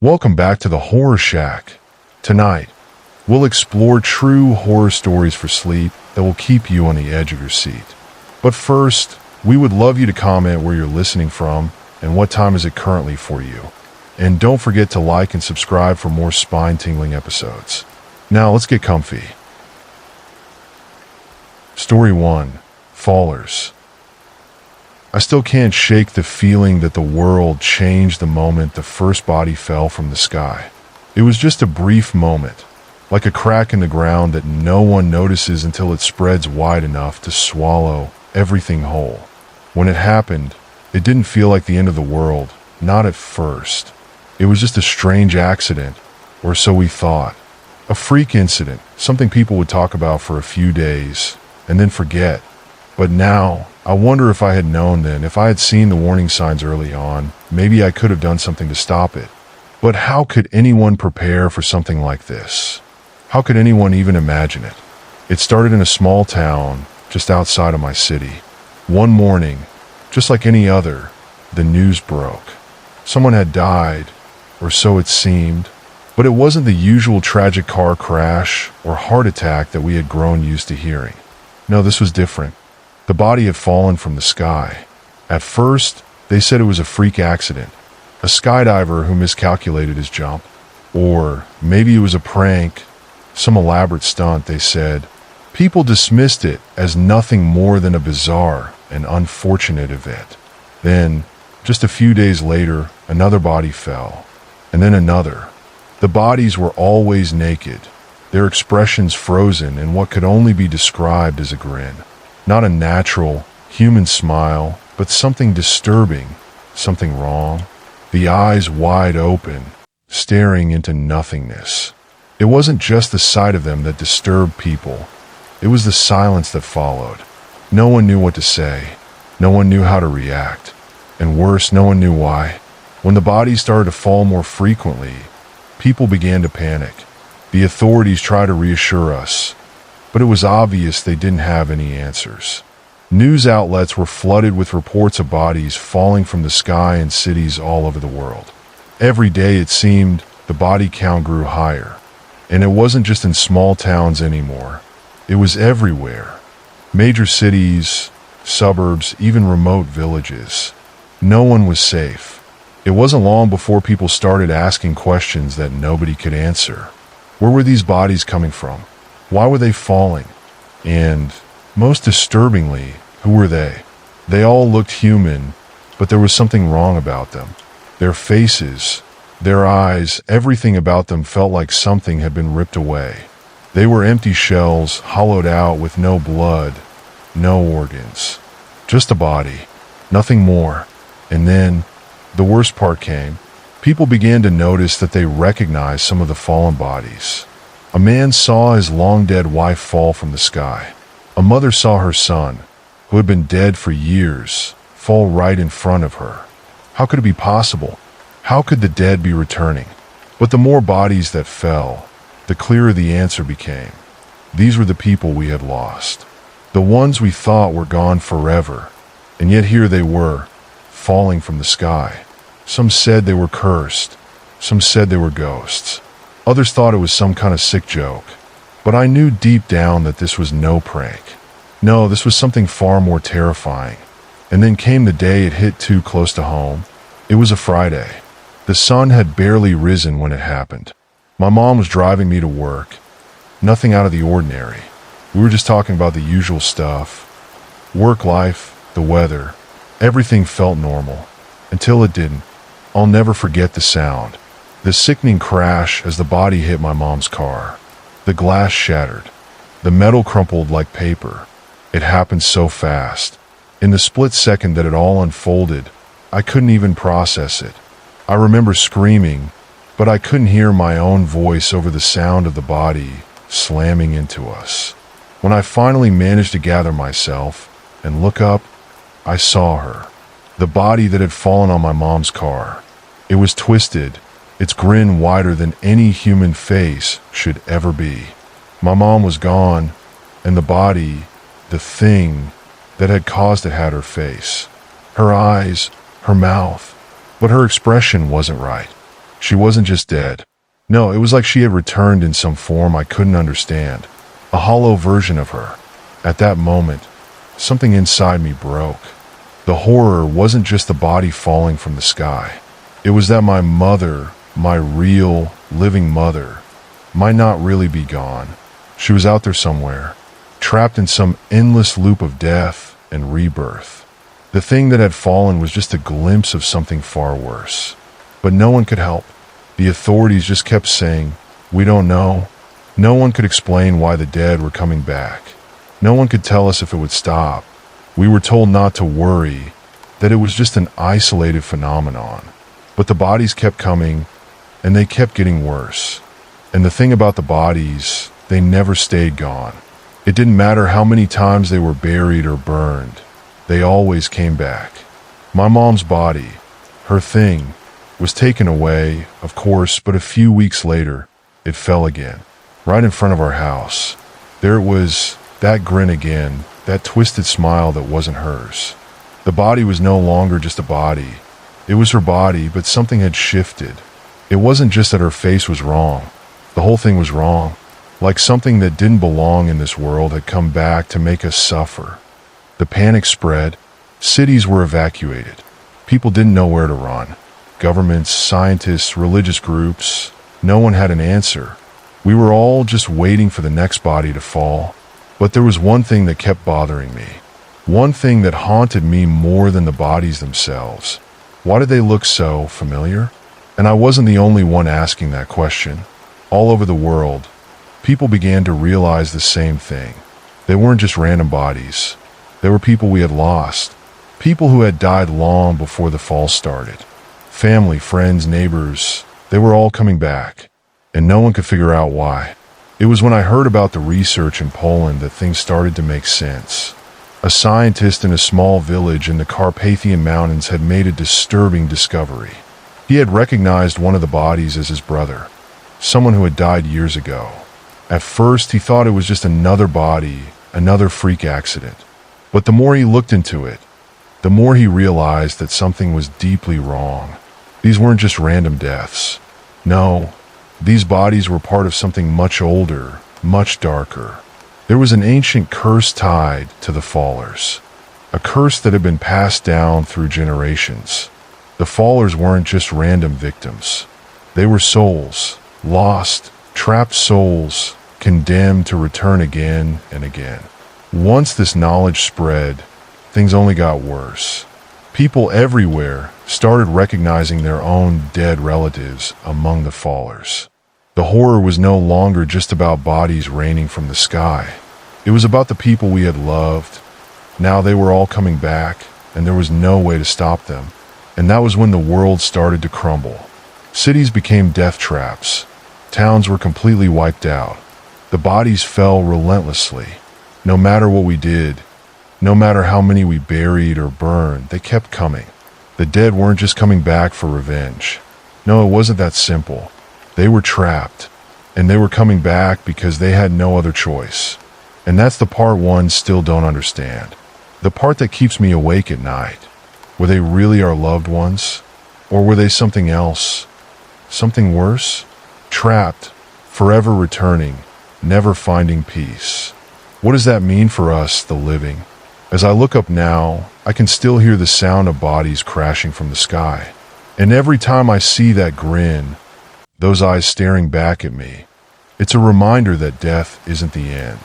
Welcome back to the Horror Shack. Tonight, we'll explore true horror stories for sleep that will keep you on the edge of your seat. But first, we would love you to comment where you're listening from and what time is it currently for you. And don't forget to like and subscribe for more spine-tingling episodes. Now let's get comfy. Story 1. Fallers. I still can't shake the feeling that the world changed the moment the first body fell from the sky. It was just a brief moment, like a crack in the ground that no one notices until it spreads wide enough to swallow everything whole. When it happened, it didn't feel like the end of the world, not at first. It was just a strange accident, or so we thought. A freak incident, something people would talk about for a few days, and then forget. But now, I wonder if I had known then, if I had seen the warning signs early on, maybe I could have done something to stop it. But how could anyone prepare for something like this? How could anyone even imagine it? It started in a small town, just outside of my city. One morning, just like any other, the news broke. Someone had died, or so it seemed. But it wasn't the usual tragic car crash or heart attack that we had grown used to hearing. No, this was different. The body had fallen from the sky. At first, they said it was a freak accident, a skydiver who miscalculated his jump. Or maybe it was a prank, some elaborate stunt, they said. People dismissed it as nothing more than a bizarre and unfortunate event. Then, just a few days later, another body fell, and then another. The bodies were always naked, their expressions frozen in what could only be described as a grin. Not a natural, human smile, but something disturbing, something wrong. The eyes wide open, staring into nothingness. It wasn't just the sight of them that disturbed people. It was the silence that followed. No one knew what to say. No one knew how to react. And worse, no one knew why. When the bodies started to fall more frequently, people began to panic. The authorities tried to reassure us, but it was obvious they didn't have any answers. News outlets were flooded with reports of bodies falling from the sky in cities all over the world. Every day it seemed the body count grew higher, and it wasn't just in small towns anymore. It was everywhere. Major cities, suburbs, even remote villages. No one was safe. It wasn't long before people started asking questions that nobody could answer. Where were these bodies coming from? Why were they falling? And, most disturbingly, who were they? They all looked human, but there was something wrong about them. Their faces, their eyes, everything about them felt like something had been ripped away. They were empty shells, hollowed out with no blood, no organs. Just a body, nothing more. And then, the worst part came. People began to notice that they recognized some of the fallen bodies. A man saw his long-dead wife fall from the sky. A mother saw her son, who had been dead for years, fall right in front of her. How could it be possible? How could the dead be returning? But the more bodies that fell, the clearer the answer became. These were the people we had lost. The ones we thought were gone forever. And yet here they were, falling from the sky. Some said they were cursed. Some said they were ghosts. Others thought it was some kind of sick joke. But I knew deep down that this was no prank. No, this was something far more terrifying. And then came the day it hit too close to home. It was a Friday. The sun had barely risen when it happened. My mom was driving me to work. Nothing out of the ordinary. We were just talking about the usual stuff. Work life, the weather. Everything felt normal. Until it didn't. I'll never forget the sound. The sickening crash as the body hit my mom's car. The glass shattered. The metal crumpled like paper. It happened so fast. In the split second that it all unfolded, I couldn't even process it. I remember screaming, but I couldn't hear my own voice over the sound of the body slamming into us. When I finally managed to gather myself and look up, I saw her. The body that had fallen on my mom's car. It was twisted, its grin wider than any human face should ever be. My mom was gone, and the body, the thing that had caused it, had her face, her eyes, her mouth, but her expression wasn't right. She wasn't just dead. No, it was like she had returned in some form I couldn't understand. A hollow version of her. At that moment, something inside me broke. The horror wasn't just the body falling from the sky. It was that my mother, my real, living mother, might not really be gone. She was out there somewhere, trapped in some endless loop of death and rebirth. The thing that had fallen was just a glimpse of something far worse. But no one could help. The authorities just kept saying, "We don't know." No one could explain why the dead were coming back. No one could tell us if it would stop. We were told not to worry, that it was just an isolated phenomenon. But the bodies kept coming, and they kept getting worse. And the thing about the bodies, they never stayed gone. It didn't matter how many times they were buried or burned. They always came back. My mom's body, her thing, was taken away, of course, but a few weeks later, it fell again, right in front of our house. There it was, that grin again, that twisted smile that wasn't hers. The body was no longer just a body. It was her body, but something had shifted. It wasn't just that her face was wrong. The whole thing was wrong. Like something that didn't belong in this world had come back to make us suffer. The panic spread. Cities were evacuated. People didn't know where to run. Governments, scientists, religious groups, no one had an answer. We were all just waiting for the next body to fall. But there was one thing that kept bothering me. One thing that haunted me more than the bodies themselves. Why did they look so familiar? And I wasn't the only one asking that question. All over the world, people began to realize the same thing. They weren't just random bodies. They were people we had lost. People who had died long before the fall started. Family, friends, neighbors, they were all coming back. And no one could figure out why. It was when I heard about the research in Poland that things started to make sense. A scientist in a small village in the Carpathian Mountains had made a disturbing discovery. He had recognized one of the bodies as his brother, someone who had died years ago. At first, he thought it was just another body, another freak accident. But the more he looked into it, the more he realized that something was deeply wrong. These weren't just random deaths. No, these bodies were part of something much older, much darker. There was an ancient curse tied to the fallers, a curse that had been passed down through generations. The fallers weren't just random victims. They were souls, lost, trapped souls, condemned to return again and again. Once this knowledge spread, things only got worse. People everywhere started recognizing their own dead relatives among the fallers. The horror was no longer just about bodies raining from the sky. It was about the people we had loved. Now they were all coming back, and there was no way to stop them. And that was when the world started to crumble. Cities became death traps. Towns were completely wiped out. The bodies fell relentlessly. No matter what we did, no matter how many we buried or burned, they kept coming. The dead weren't just coming back for revenge. No, it wasn't that simple. They were trapped, and they were coming back because they had no other choice. And that's the part one still don't understand. The part that keeps me awake at night. Were they really our loved ones? Or were they something else? Something worse? Trapped, forever returning, never finding peace. What does that mean for us, the living? As I look up now, I can still hear the sound of bodies crashing from the sky. And every time I see that grin, those eyes staring back at me, it's a reminder that death isn't the end.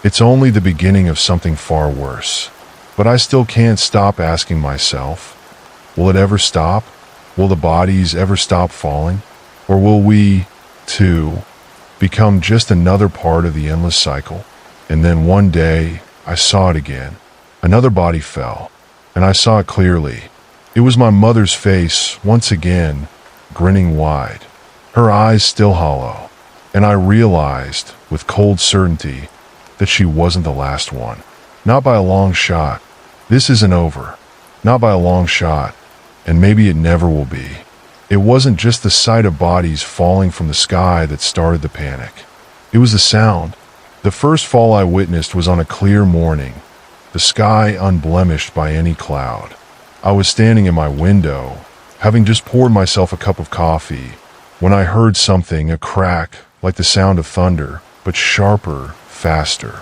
It's only the beginning of something far worse. But I still can't stop asking myself, will it ever stop? Will the bodies ever stop falling? Or will we, too, become just another part of the endless cycle? And then one day, I saw it again. Another body fell, and I saw it clearly. It was my mother's face, once again, grinning wide, her eyes still hollow, and I realized, with cold certainty, that she wasn't the last one. Not by a long shot. This isn't over. Not by a long shot, and maybe it never will be. It wasn't just the sight of bodies falling from the sky that started the panic. It was the sound. The first fall I witnessed was on a clear morning, the sky unblemished by any cloud. I was standing in my window, having just poured myself a cup of coffee, when I heard something, a crack, like the sound of thunder, but sharper, faster.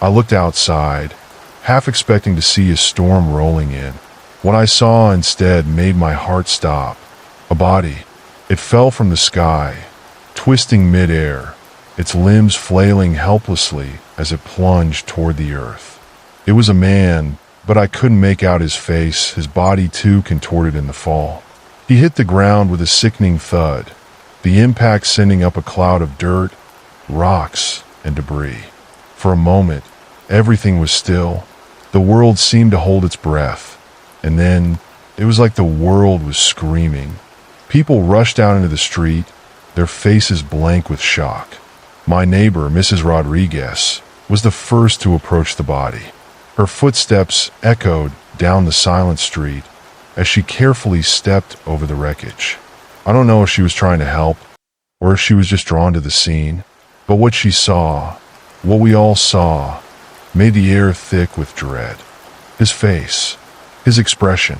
I looked outside, half expecting to see a storm rolling in. What I saw instead made my heart stop. A body. It fell from the sky, twisting mid-air, its limbs flailing helplessly as it plunged toward the earth. It was a man, but I couldn't make out his face. His body too contorted in the fall. He hit the ground with a sickening thud, the impact sending up a cloud of dirt, rocks, and debris. For a moment, everything was still. The world seemed to hold its breath. And then, it was like the world was screaming. People rushed out into the street, their faces blank with shock. My neighbor, Mrs. Rodriguez, was the first to approach the body. Her footsteps echoed down the silent street as she carefully stepped over the wreckage. I don't know if she was trying to help, or if she was just drawn to the scene, but what she saw, what we all saw, made the air thick with dread. His face, his expression,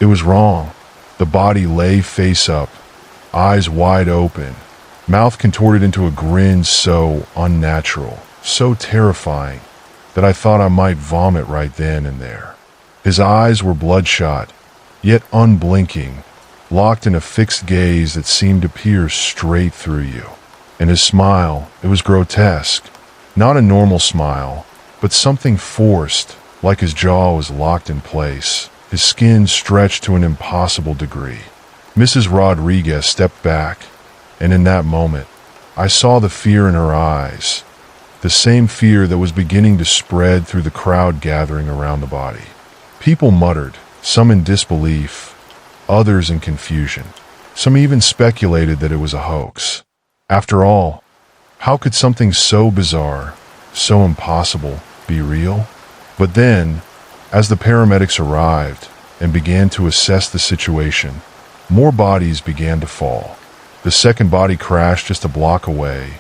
it was wrong. The body lay face up, eyes wide open, mouth contorted into a grin so unnatural, so terrifying, that I thought I might vomit right then and there. His eyes were bloodshot, yet unblinking, locked in a fixed gaze that seemed to pierce straight through you. And his smile, it was grotesque. Not a normal smile, but something forced, like his jaw was locked in place, his skin stretched to an impossible degree. Mrs. Rodriguez stepped back, and in that moment, I saw the fear in her eyes, the same fear that was beginning to spread through the crowd gathering around the body. People muttered, some in disbelief, others in confusion. Some even speculated that it was a hoax. After all, how could something so bizarre, so impossible, be real? But then, as the paramedics arrived and began to assess the situation, more bodies began to fall. The second body crashed just a block away,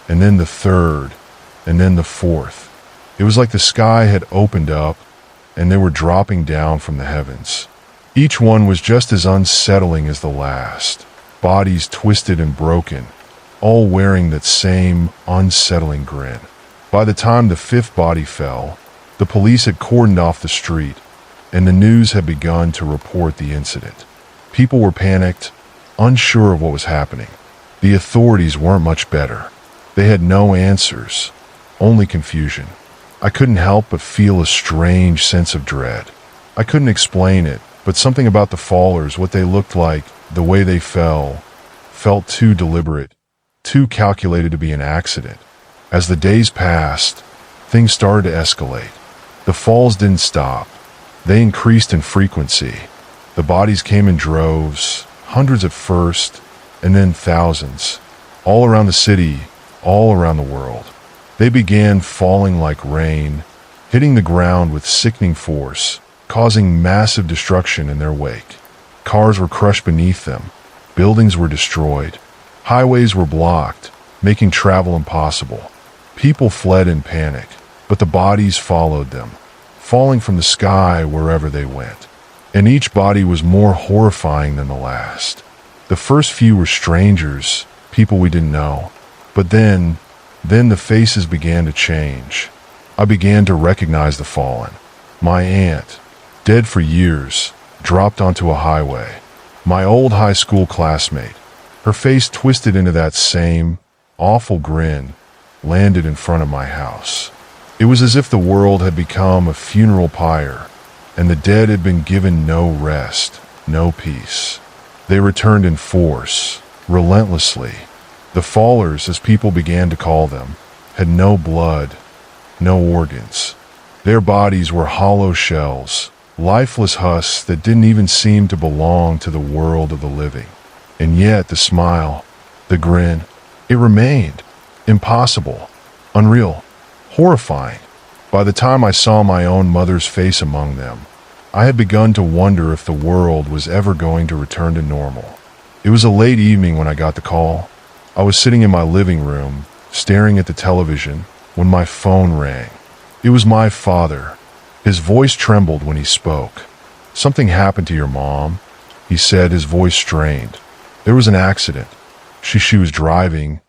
and then the third, and then the fourth. It was like the sky had opened up, and they were dropping down from the heavens. Each one was just as unsettling as the last. Bodies twisted and broken, all wearing that same unsettling grin. By the time the fifth body fell, the police had cordoned off the street, and the news had begun to report the incident. People were panicked, unsure of what was happening. The authorities weren't much better. They had no answers, only confusion. I couldn't help but feel a strange sense of dread. I couldn't explain it, but something about the fallers, what they looked like, the way they fell, felt too deliberate, too calculated to be an accident. As the days passed, things started to escalate. The falls didn't stop. They increased in frequency. The bodies came in droves, hundreds at first, and then thousands, all around the city, all around the world. They began falling like rain, hitting the ground with sickening force, causing massive destruction in their wake. Cars were crushed beneath them, buildings were destroyed, highways were blocked, making travel impossible. People fled in panic, but the bodies followed them, falling from the sky wherever they went. And each body was more horrifying than the last. The first few were strangers, people we didn't know. But then the faces began to change. I began to recognize the fallen. My aunt, dead for years, dropped onto a highway. My old high school classmate, her face twisted into that same awful grin, landed in front of my house. It was as if the world had become a funeral pyre, and the dead had been given no rest, no peace. They returned in force, relentlessly. The fallers, as people began to call them, had no blood, no organs. Their bodies were hollow shells, lifeless husks that didn't even seem to belong to the world of the living. And yet the smile, the grin, it remained. Impossible, unreal, horrifying. By the time I saw my own mother's face among them, I had begun to wonder if the world was ever going to return to normal. It was a late evening when I got the call. I was sitting in my living room, staring at the television, when my phone rang. It was my father. His voice trembled when he spoke. "Something happened to your mom," he said, his voice strained. "There was an accident. She was driving,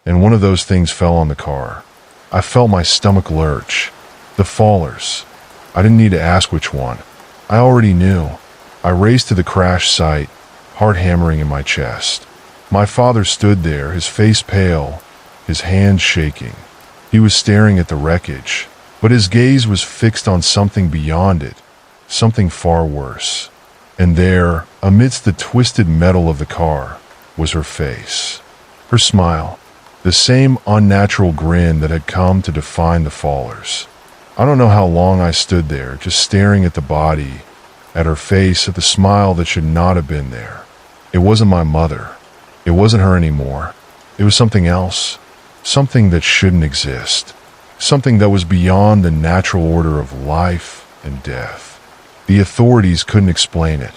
and one of those things fell on the car. I felt my stomach lurch. The fallers. I didn't need to ask which one. I already knew. I raced to the crash site, heart hammering in my chest. My father stood there, his face pale, his hands shaking. He was staring at the wreckage, but his gaze was fixed on something beyond it, something far worse. And there, amidst the twisted metal of the car, was her face. Her smile. The same unnatural grin that had come to define the fallers. I don't know how long I stood there, just staring at the body, at her face, at the smile that should not have been there. It wasn't my mother. It wasn't her anymore. It was something else. Something that shouldn't exist. Something that was beyond the natural order of life and death. The authorities couldn't explain it.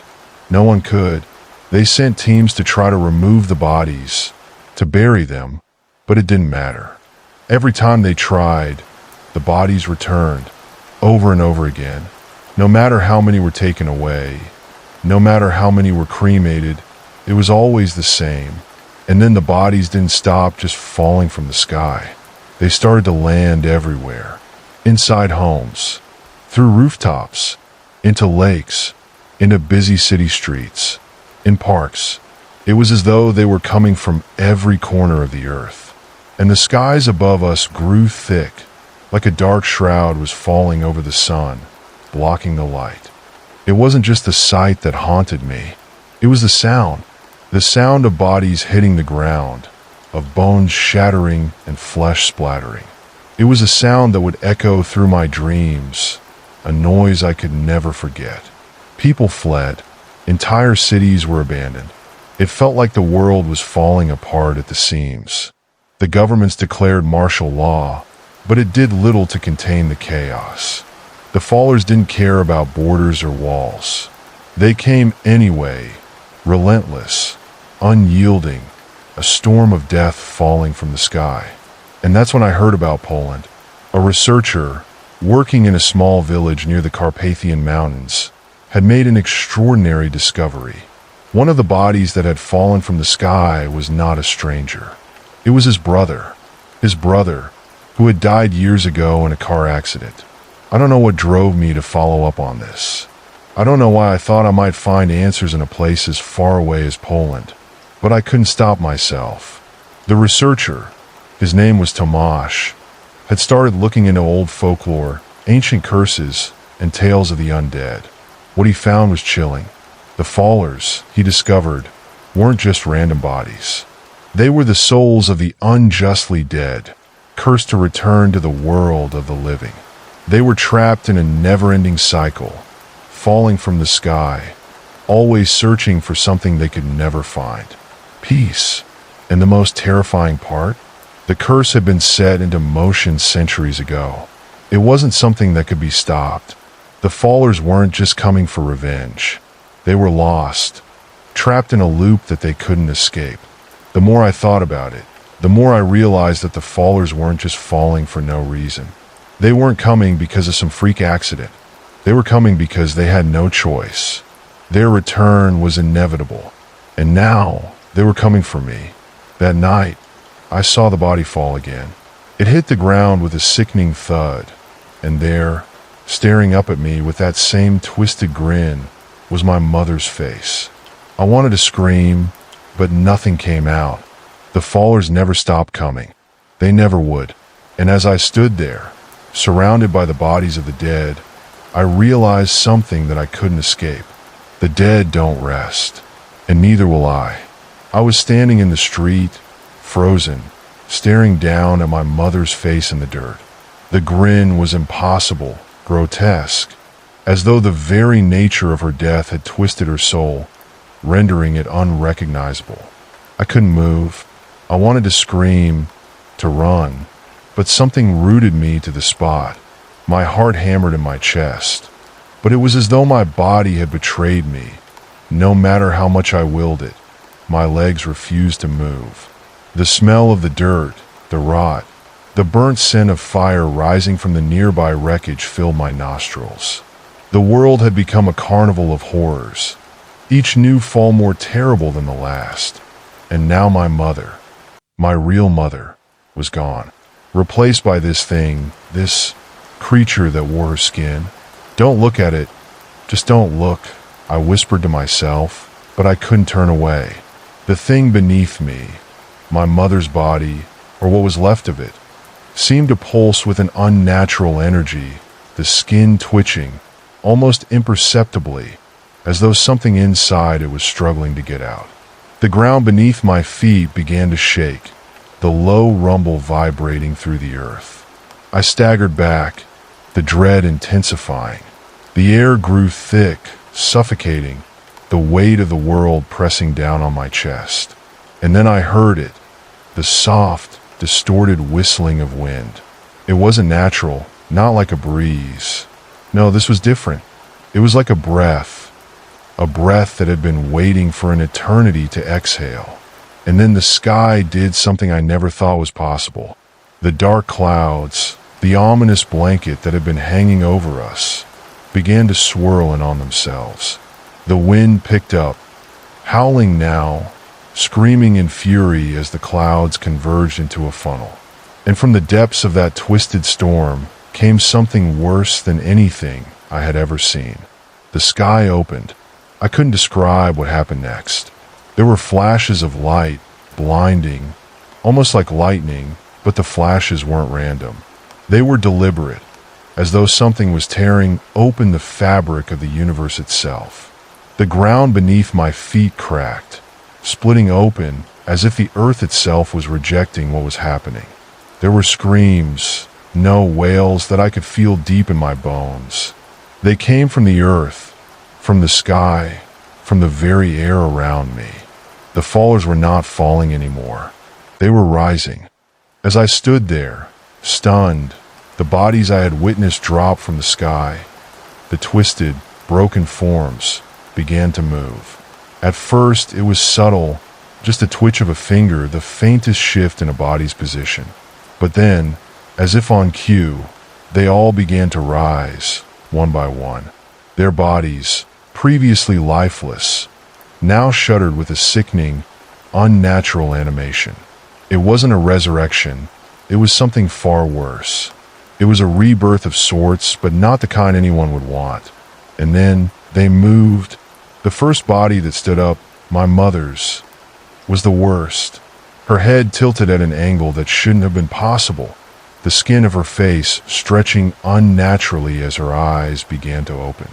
No one could. They sent teams to try to remove the bodies, to bury them, but it didn't matter. Every time they tried, the bodies returned, over and over again. No matter how many were taken away, no matter how many were cremated, it was always the same. And then the bodies didn't stop just falling from the sky. They started to land everywhere. Inside homes, through rooftops, into lakes, into busy city streets, in parks. It was as though they were coming from every corner of the earth. And the skies above us grew thick, like a dark shroud was falling over the sun, blocking the light. It wasn't just the sight that haunted me. It was the sound of bodies hitting the ground, of bones shattering and flesh splattering. It was a sound that would echo through my dreams, a noise I could never forget. People fled. Entire cities were abandoned. It felt like the world was falling apart at the seams. The governments declared martial law, but it did little to contain the chaos. The fallers didn't care about borders or walls. They came anyway, relentless, unyielding, a storm of death falling from the sky. And that's when I heard about Poland. A researcher, working in a small village near the Carpathian Mountains, had made an extraordinary discovery. One of the bodies that had fallen from the sky was not a stranger. It was his brother, who had died years ago in a car accident. I don't know what drove me to follow up on this. I don't know why I thought I might find answers in a place as far away as Poland, but I couldn't stop myself. The researcher, his name was Tomasz, had started looking into old folklore, ancient curses, and tales of the undead. What he found was chilling. The fallers, he discovered, weren't just random bodies. They were the souls of the unjustly dead, cursed to return to the world of the living. They were trapped in a never-ending cycle, falling from the sky, always searching for something they could never find. Peace. And the most terrifying part? The curse had been set into motion centuries ago. It wasn't something that could be stopped. The fallers weren't just coming for revenge. They were lost, trapped in a loop that they couldn't escape. The more I thought about it, the more I realized that the fallers weren't just falling for no reason. They weren't coming because of some freak accident. They were coming because they had no choice. Their return was inevitable. And now, they were coming for me. That night, I saw the body fall again. It hit the ground with a sickening thud. And there, staring up at me with that same twisted grin, was my mother's face. I wanted to scream, but nothing came out. The fallers never stopped coming. They never would. And as I stood there, surrounded by the bodies of the dead, I realized something that I couldn't escape. The dead don't rest, and neither will I. I was standing in the street, frozen, staring down at my mother's face in the dirt. The grin was impossible, grotesque, as though the very nature of her death had twisted her soul, rendering it unrecognizable. I couldn't move. I wanted to scream, to run, but something rooted me to the spot. My heart hammered in my chest, but it was as though my body had betrayed me. No matter how much I willed it, my legs refused to move. The smell of the dirt, the rot, the burnt scent of fire rising from the nearby wreckage filled my nostrils. The world had become a carnival of horrors, each new fall more terrible than the last. And now my mother, My real mother was gone, replaced by this thing, this creature that wore her skin. Don't look at it. Just don't look, I whispered to myself, but I couldn't turn away. The thing beneath me, my mother's body, or what was left of it, seemed to pulse with an unnatural energy, the skin twitching, almost imperceptibly, as though something inside it was struggling to get out. The ground beneath my feet began to shake, the low rumble vibrating through the earth. I staggered back, the dread intensifying. The air grew thick, suffocating, the weight of the world pressing down on my chest. And then I heard it, the soft, distorted whistling of wind. It wasn't natural, not like a breeze. No, this was different. It was like a breath that had been waiting for an eternity to exhale. And then the sky did something I never thought was possible. The dark clouds, the ominous blanket that had been hanging over us, began to swirl in on themselves. The wind picked up, howling now, screaming in fury as the clouds converged into a funnel. And from the depths of that twisted storm came something worse than anything I had ever seen. The sky opened. I couldn't describe what happened next. There were flashes of light, blinding, almost like lightning, but the flashes weren't random. They were deliberate, as though something was tearing open the fabric of the universe itself. The ground beneath my feet cracked, splitting open as if the earth itself was rejecting what was happening. There were screams, no wails, that I could feel deep in my bones. They came from the earth, from the sky, from the very air around me. The fallers were not falling anymore. They were rising. As I stood there, stunned, the bodies I had witnessed drop from the sky, the twisted, broken forms, began to move. At first, it was subtle, just a twitch of a finger, the faintest shift in a body's position. But then, as if on cue, they all began to rise, one by one. Their bodies, previously lifeless, now shuddered with a sickening, unnatural animation. It wasn't a resurrection, it was something far worse. It was a rebirth of sorts, but not the kind anyone would want. And then, they moved. The first body that stood up, my mother's, was the worst. Her head tilted at an angle that shouldn't have been possible, the skin of her face stretching unnaturally as her eyes began to open.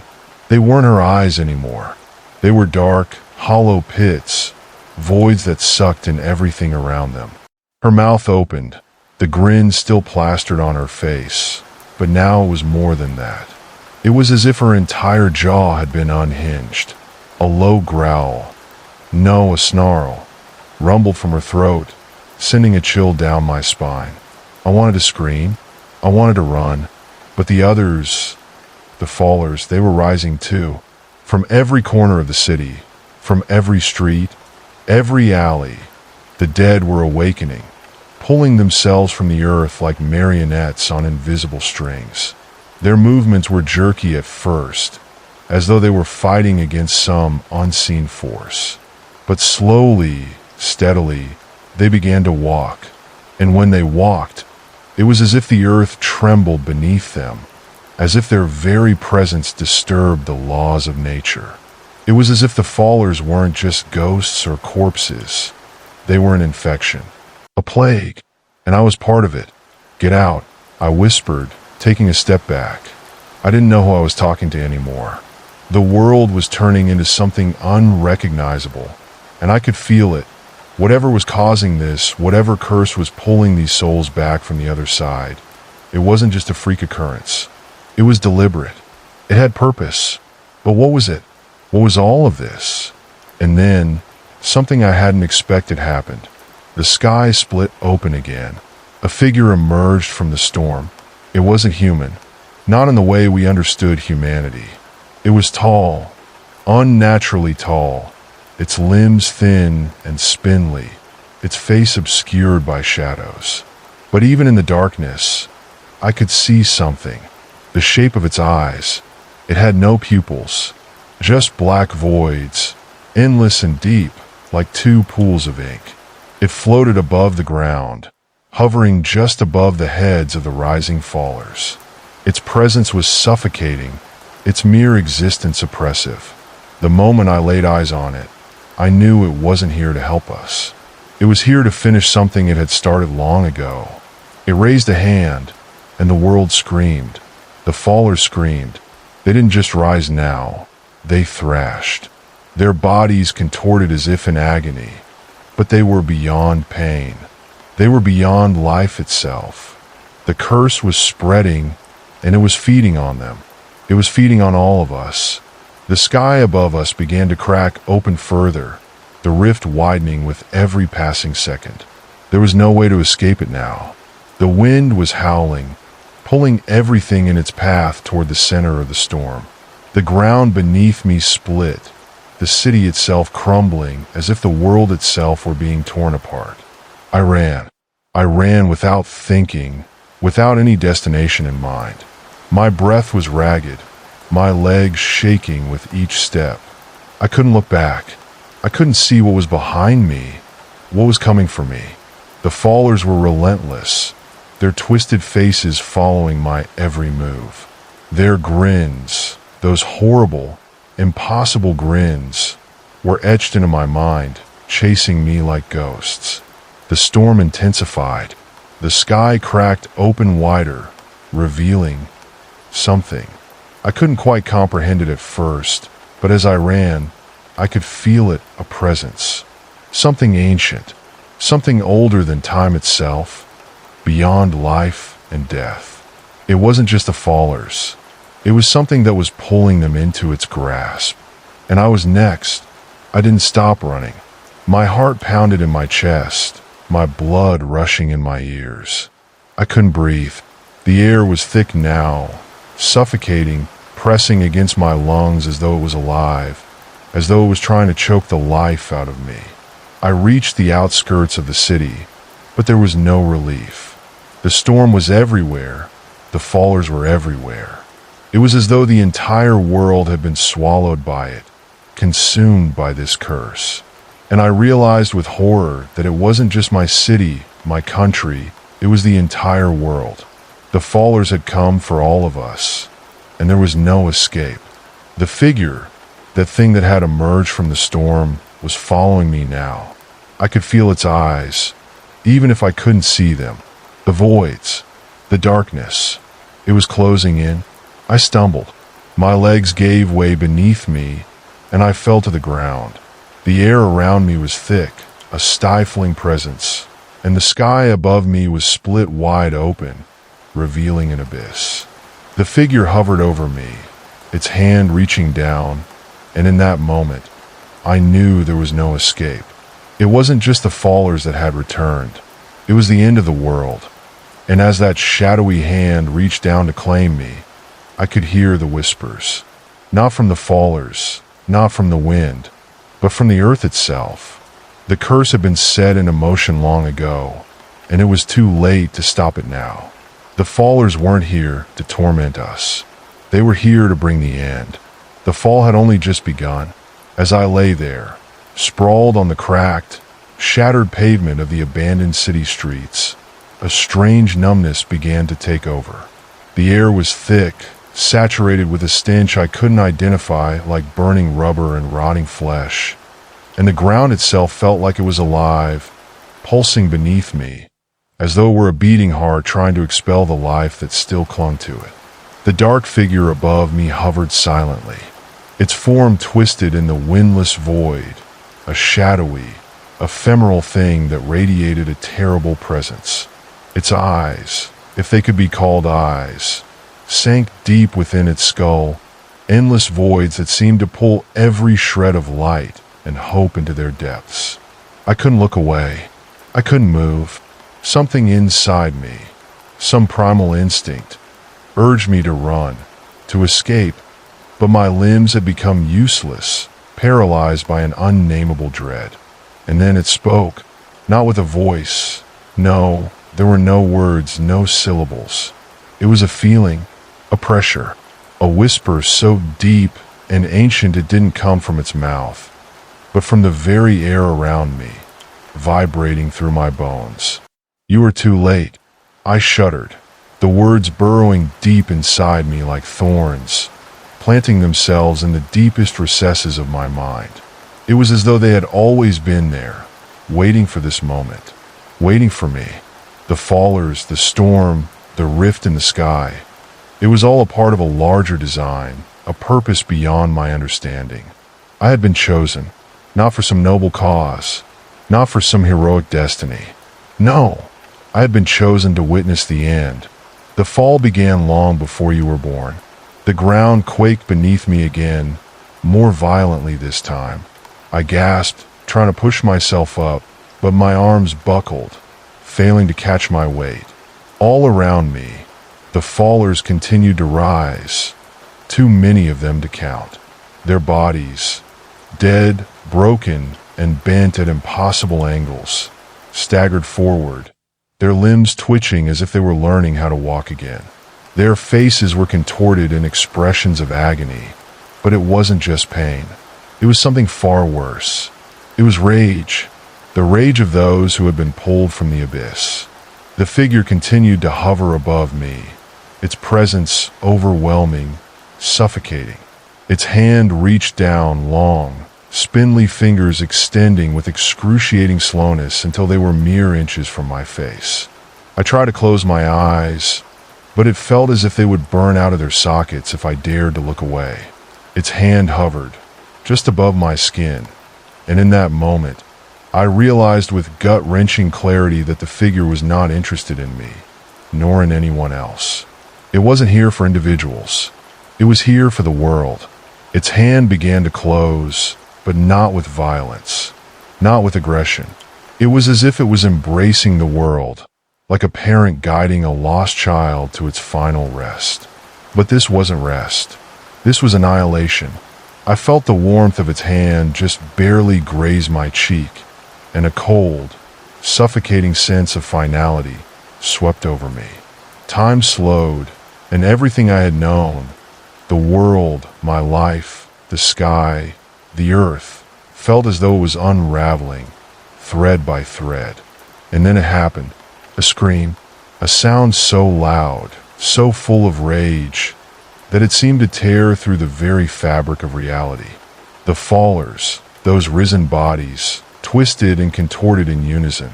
They weren't her eyes anymore. They were dark, hollow pits, voids that sucked in everything around them. Her mouth opened, the grin still plastered on her face, but now it was more than that. It was as if her entire jaw had been unhinged. A low growl, no, a snarl, rumbled from her throat, sending a chill down my spine. I wanted to scream. I wanted to run. But the others, the fallers, they were rising too. From every corner of the city, from every street, every alley, the dead were awakening, pulling themselves from the earth like marionettes on invisible strings. Their movements were jerky at first, as though they were fighting against some unseen force. But slowly, steadily, they began to walk. And when they walked, it was as if the earth trembled beneath them, as if their very presence disturbed the laws of nature. It was as if the fallers weren't just ghosts or corpses. They were an infection, a plague, and I was part of it. Get out, I whispered, taking a step back. I didn't know who I was talking to anymore. The world was turning into something unrecognizable, and I could feel it. Whatever was causing this, whatever curse was pulling these souls back from the other side, it wasn't just a freak occurrence. It was deliberate. It had purpose. But what was it? What was all of this? And then, something I hadn't expected happened. The sky split open again. A figure emerged from the storm. It wasn't human, not in the way we understood humanity. It was tall, unnaturally tall, its limbs thin and spindly, its face obscured by shadows. But even in the darkness, I could see something. The shape of its eyes. It had no pupils, just black voids, endless and deep, like two pools of ink. It floated above the ground, hovering just above the heads of the rising fallers. Its presence was suffocating, its mere existence oppressive. The moment I laid eyes on it, I knew it wasn't here to help us. It was here to finish something it had started long ago. It raised a hand, and the world screamed. The fallers screamed. They didn't just rise now, they thrashed. Their bodies contorted as if in agony, but they were beyond pain. They were beyond life itself. The curse was spreading, and it was feeding on them. It was feeding on all of us. The sky above us began to crack open further, the rift widening with every passing second. There was no way to escape it now. The wind was howling, pulling everything in its path toward the center of the storm. The ground beneath me split, the city itself crumbling as if the world itself were being torn apart. I ran. I ran without thinking, without any destination in mind. My breath was ragged, my legs shaking with each step. I couldn't look back. I couldn't see what was behind me, what was coming for me. The fallers were relentless, their twisted faces following my every move. Their grins, those horrible, impossible grins, were etched into my mind, chasing me like ghosts. The storm intensified. The sky cracked open wider, revealing something. I couldn't quite comprehend it at first, but as I ran, I could feel it, a presence. Something ancient, something older than time itself, beyond life and death. It wasn't just the fallers. It was something that was pulling them into its grasp. And I was next. I didn't stop running. My heart pounded in my chest, my blood rushing in my ears. I couldn't breathe. The air was thick now, suffocating, pressing against my lungs as though it was alive, as though it was trying to choke the life out of me. I reached the outskirts of the city, but there was no relief. The storm was everywhere. The fallers were everywhere. It was as though the entire world had been swallowed by it, consumed by this curse. And I realized with horror that it wasn't just my city, my country, it was the entire world. The fallers had come for all of us, and there was no escape. The figure, that thing that had emerged from the storm, was following me now. I could feel its eyes, even if I couldn't see them. The voids, the darkness. It was closing in. I stumbled. My legs gave way beneath me, and I fell to the ground. The air around me was thick, a stifling presence, and the sky above me was split wide open, revealing an abyss. The figure hovered over me, its hand reaching down, and in that moment, I knew there was no escape. It wasn't just the fallers that had returned. It was the end of the world. And as that shadowy hand reached down to claim me, I could hear the whispers. Not from the fallers, not from the wind, but from the earth itself. The curse had been set in motion long ago, and it was too late to stop it now. The fallers weren't here to torment us. They were here to bring the end. The fall had only just begun. As I lay there, sprawled on the cracked, shattered pavement of the abandoned city streets, a strange numbness began to take over. The air was thick, saturated with a stench I couldn't identify, like burning rubber and rotting flesh. And the ground itself felt like it was alive, pulsing beneath me, as though it were a beating heart trying to expel the life that still clung to it. The dark figure above me hovered silently, its form twisted in the windless void, a shadowy, ephemeral thing that radiated a terrible presence. Its eyes, if they could be called eyes, sank deep within its skull, endless voids that seemed to pull every shred of light and hope into their depths. I couldn't look away. I couldn't move. Something inside me, some primal instinct, urged me to run, to escape, but my limbs had become useless, paralyzed by an unnameable dread. And then it spoke, not with a voice. No, there were no words, no syllables. It was a feeling, a pressure, a whisper so deep and ancient it didn't come from its mouth, but from the very air around me. vibrating through my bones. "You are too late." I shuddered, the words burrowing deep inside me like thorns, planting themselves in the deepest recesses of my mind. It was as though they had always been there, waiting for this moment, waiting for me. The fallers, the storm, the rift in the sky. It was all a part of a larger design, a purpose beyond my understanding. I had been chosen, not for some noble cause, not for some heroic destiny. No, I had been chosen to witness the end. The fall began long before you were born. The ground quaked beneath me again, more violently this time. I gasped, trying to push myself up, but my arms buckled, failing to catch my weight. All around me, the fallers continued to rise, too many of them to count. Their bodies, dead, broken, and bent at impossible angles, staggered forward, their limbs twitching as if they were learning how to walk again. Their faces were contorted in expressions of agony, but it wasn't just pain. It was something far worse. It was rage, the rage of those who had been pulled from the abyss. The figure continued to hover above me, its presence overwhelming, suffocating. Its hand reached down, long, spindly fingers extending with excruciating slowness until they were mere inches from my face. I tried to close my eyes, but it felt as if they would burn out of their sockets if I dared to look away. Its hand hovered, just above my skin, and in that moment, I realized with gut-wrenching clarity that the figure was not interested in me, nor in anyone else. It wasn't here for individuals. It was here for the world. Its hand began to close, but not with violence, not with aggression. It was as if it was embracing the world, like a parent guiding a lost child to its final rest. But this wasn't rest. This was annihilation. I felt the warmth of its hand just barely graze my cheek, and a cold, suffocating sense of finality swept over me. Time slowed, and everything I had known, the world, my life, the sky, the earth, felt as though it was unraveling, thread by thread. And then it happened. A scream, a sound so loud, so full of rage, that it seemed to tear through the very fabric of reality. The fallers, those risen bodies, twisted and contorted in unison,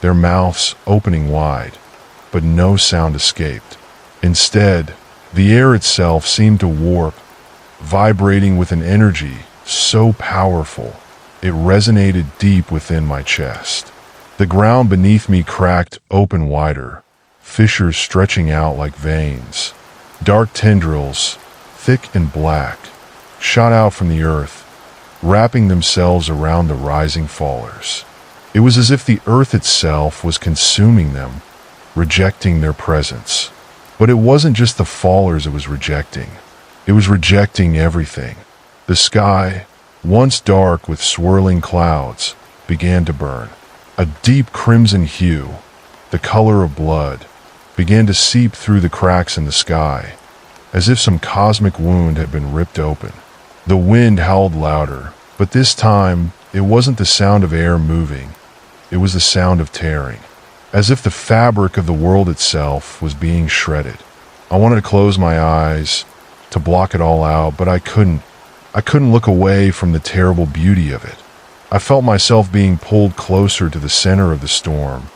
their mouths opening wide, but no sound escaped. Instead, the air itself seemed to warp, vibrating with an energy so powerful, it resonated deep within my chest. The ground beneath me cracked open wider, fissures stretching out like veins. Dark tendrils, thick and black, shot out from the earth, wrapping themselves around the rising fallers. It was as if the earth itself was consuming them, rejecting their presence. But it wasn't just the fallers it was rejecting. It was rejecting everything. The sky, once dark with swirling clouds, began to burn. A deep crimson hue, the color of blood, began to seep through the cracks in the sky, as if some cosmic wound had been ripped open. The wind howled louder, but this time it wasn't the sound of air moving, it was the sound of tearing, as if the fabric of the world itself was being shredded. I wanted to close my eyes, to block it all out, but I couldn't. I couldn't look away from the terrible beauty of it. I felt myself being pulled closer to the center of the storm,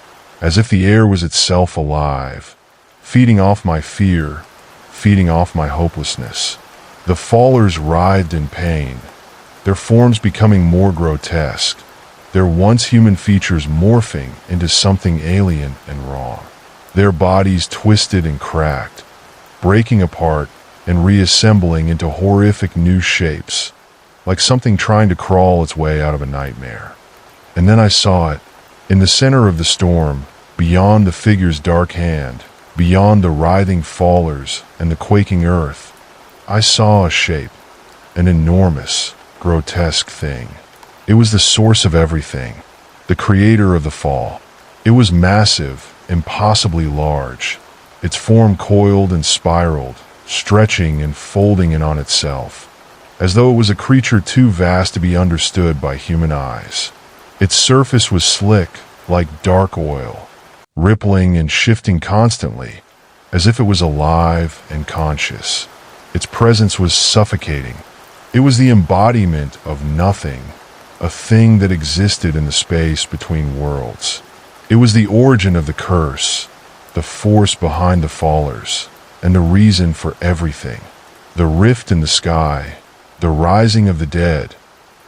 as if the air was itself alive, feeding off my fear, feeding off my hopelessness. The fallers writhed in pain, their forms becoming more grotesque, their once human features morphing into something alien and wrong. Their bodies twisted and cracked, breaking apart and reassembling into horrific new shapes, like something trying to crawl its way out of a nightmare. And then I saw it, in the center of the storm, beyond the figure's dark hand, beyond the writhing fallers and the quaking earth, I saw a shape, an enormous, grotesque thing. It was the source of everything, the creator of the fall. It was massive, impossibly large, its form coiled and spiraled, stretching and folding in on itself, as though it was a creature too vast to be understood by human eyes. Its surface was slick, like dark oil, rippling and shifting constantly, as if it was alive and conscious. Its presence was suffocating. It was the embodiment of nothing, a thing that existed in the space between worlds. It was the origin of the curse, the force behind the fallers, and the reason for everything. The rift in the sky, the rising of the dead,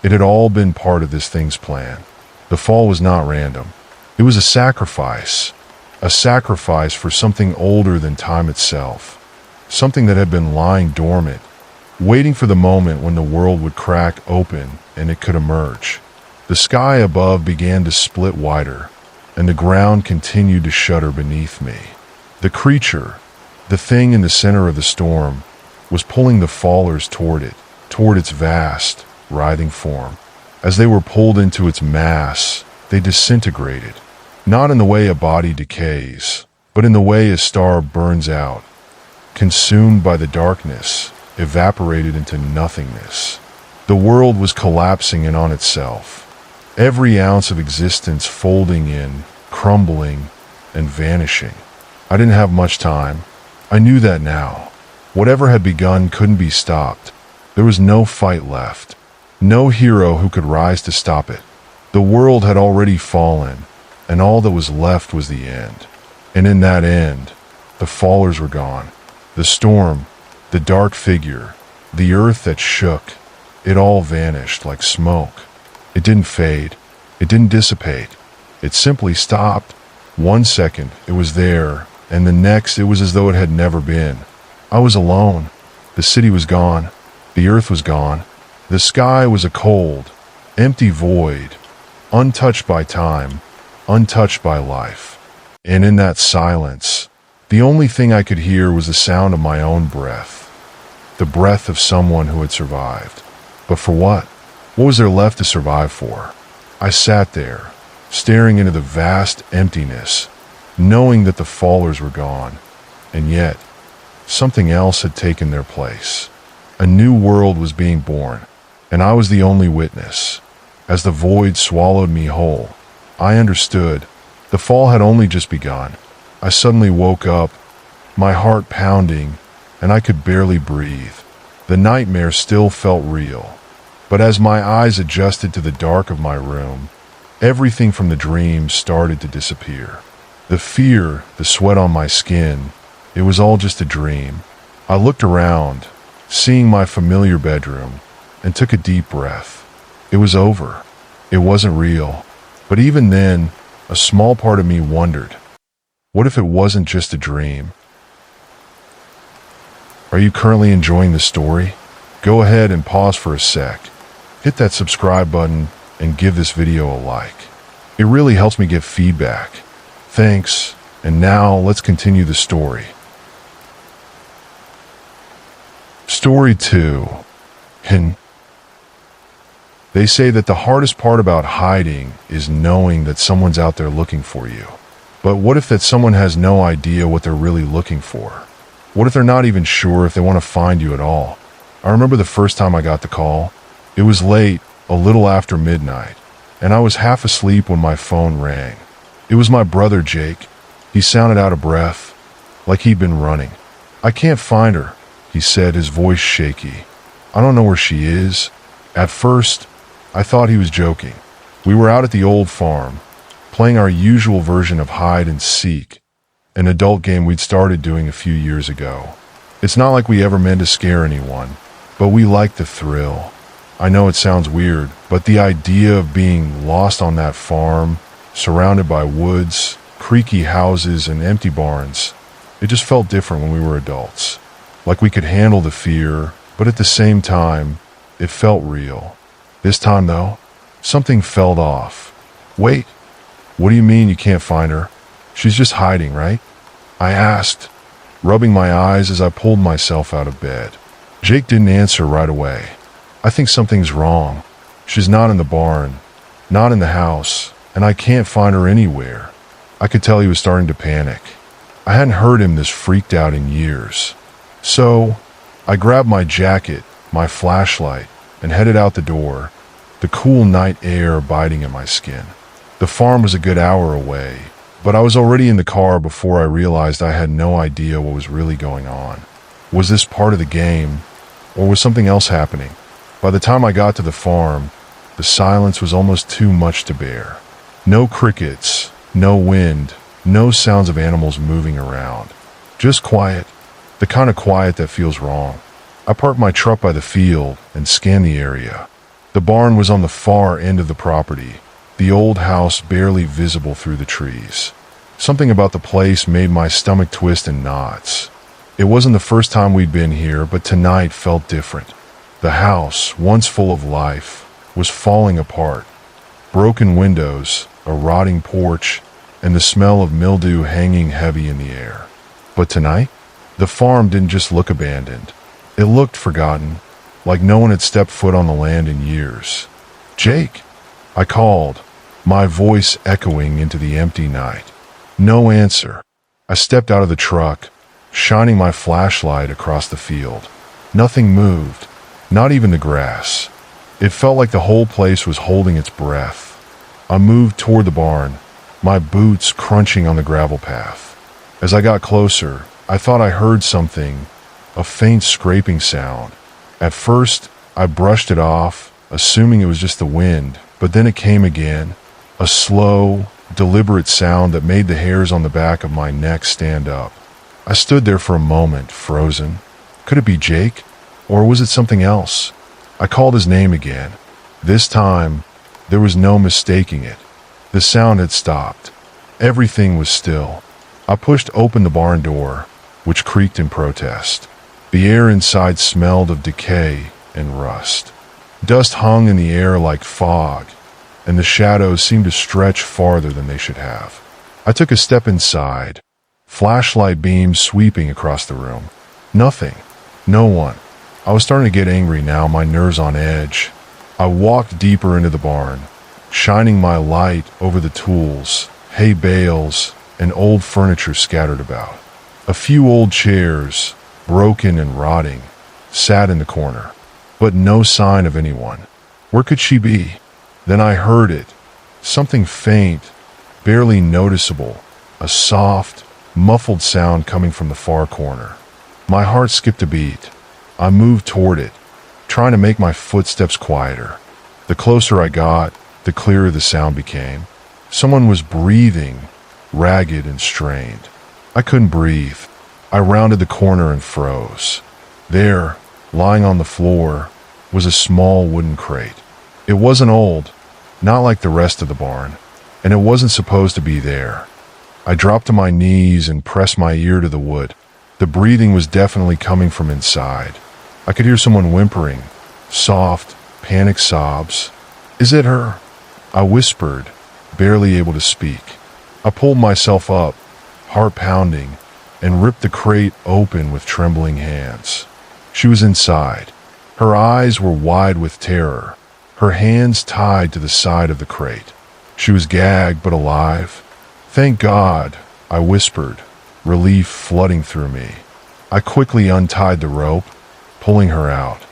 it had all been part of this thing's plan. The fall was not random. It was a sacrifice for something older than time itself, something that had been lying dormant, waiting for the moment when the world would crack open and it could emerge. The sky above began to split wider, and the ground continued to shudder beneath me. The creature, the thing in the center of the storm, was pulling the fallers toward it, toward its vast, writhing form. As they were pulled into its mass, they disintegrated, not in the way a body decays, but in the way a star burns out, consumed by the darkness, evaporated into nothingness. The world was collapsing in on itself, every ounce of existence folding in, crumbling, and vanishing. I didn't have much time. I knew that now. Whatever had begun couldn't be stopped. There was no fight left, no hero who could rise to stop it. The world had already fallen, and all that was left was the end. And in that end, the fallers were gone. The storm, the dark figure, the earth that shook, it all vanished like smoke. It didn't fade. It didn't dissipate. It simply stopped. 1 second, it was there, and the next, it was as though it had never been. I was alone. The city was gone. The earth was gone. The sky was a cold, empty void, untouched by time, untouched by life. And in that silence, the only thing I could hear was the sound of my own breath, the breath of someone who had survived. But for what? What was there left to survive for? I sat there, staring into the vast emptiness, knowing that the fallers were gone, and yet, something else had taken their place. A new world was being born, and I was the only witness. As the void swallowed me whole, I understood. The fall had only just begun. I suddenly woke up, my heart pounding, and I could barely breathe. The nightmare still felt real, but as my eyes adjusted to the dark of my room, everything from the dream started to disappear. The fear, the sweat on my skin, it was all just a dream. I looked around, seeing my familiar bedroom, and took a deep breath. It was over. It wasn't real. But even then, a small part of me wondered, what if it wasn't just a dream? Are you currently enjoying the story? Go ahead and pause for a sec. Hit that subscribe button and give this video a like. It really helps me get feedback. Thanks, and now let's continue the story. Story 2. They say that the hardest part about hiding is knowing that someone's out there looking for you. But what if that someone has no idea what they're really looking for? What if they're not even sure if they want to find you at all? I remember the first time I got the call. It was late, a little after midnight, and I was half asleep when my phone rang. It was my brother Jake. He sounded out of breath, like he'd been running. "I can't find her," he said, his voice shaky. "I don't know where she is." At first, I thought he was joking. We were out at the old farm, playing our usual version of hide and seek, an adult game we'd started doing a few years ago. It's not like we ever meant to scare anyone, but we liked the thrill. I know it sounds weird, but the idea of being lost on that farm, surrounded by woods, creaky houses, and empty barns, it just felt different when we were adults. Like we could handle the fear, but at the same time, it felt real. This time, though, something felt off. "Wait, what do you mean you can't find her? She's just hiding, right?" I asked, rubbing my eyes as I pulled myself out of bed. Jake didn't answer right away. "I think something's wrong. She's not in the barn, not in the house, and I can't find her anywhere." I could tell he was starting to panic. I hadn't heard him this freaked out in years. So, I grabbed my jacket, my flashlight, and headed out the door, the cool night air biting at my skin. The farm was a good hour away, but I was already in the car before I realized I had no idea what was really going on. Was this part of the game, or was something else happening? By the time I got to the farm, the silence was almost too much to bear. No crickets, no wind, no sounds of animals moving around. Just quiet, the kind of quiet that feels wrong. I parked my truck by the field and scanned the area. The barn was on the far end of the property, the old house barely visible through the trees. Something about the place made my stomach twist in knots. It wasn't the first time we'd been here, but tonight felt different. The house, once full of life, was falling apart. Broken windows, a rotting porch, and the smell of mildew hanging heavy in the air. But tonight, the farm didn't just look abandoned. It looked forgotten, like no one had stepped foot on the land in years. "Jake," I called, my voice echoing into the empty night. No answer. I stepped out of the truck, shining my flashlight across the field. Nothing moved, not even the grass. It felt like the whole place was holding its breath. I moved toward the barn, my boots crunching on the gravel path. As I got closer, I thought I heard something, a faint scraping sound. At first, I brushed it off, assuming it was just the wind, but then it came again, a slow, deliberate sound that made the hairs on the back of my neck stand up. I stood there for a moment, frozen. Could it be Jake? Or was it something else? I called his name again. This time, there was no mistaking it. The sound had stopped. Everything was still. I pushed open the barn door, which creaked in protest. The air inside smelled of decay and rust. Dust hung in the air like fog, and the shadows seemed to stretch farther than they should have. I took a step inside, flashlight beams sweeping across the room. Nothing. No one. I was starting to get angry now, my nerves on edge. I walked deeper into the barn, shining my light over the tools, hay bales, and old furniture scattered about. A few old chairs, broken and rotting, sat in the corner, but no sign of anyone. Where could she be? Then I heard it, something faint, barely noticeable, a soft, muffled sound coming from the far corner. My heart skipped a beat. I moved toward it, trying to make my footsteps quieter. The closer I got, the clearer the sound became. Someone was breathing, ragged and strained. I couldn't breathe. I rounded the corner and froze. There, lying on the floor, was a small wooden crate. It wasn't old, not like the rest of the barn, and it wasn't supposed to be there. I dropped to my knees and pressed my ear to the wood. The breathing was definitely coming from inside. I could hear someone whimpering, soft, panicked sobs. "Is it her?" I whispered, barely able to speak. I pulled myself up, heart pounding, and ripped the crate open with trembling hands. She was inside. Her eyes were wide with terror, her hands tied to the side of the crate. She was gagged but alive. "Thank God," I whispered, relief flooding through me. I quickly untied the rope, pulling her out.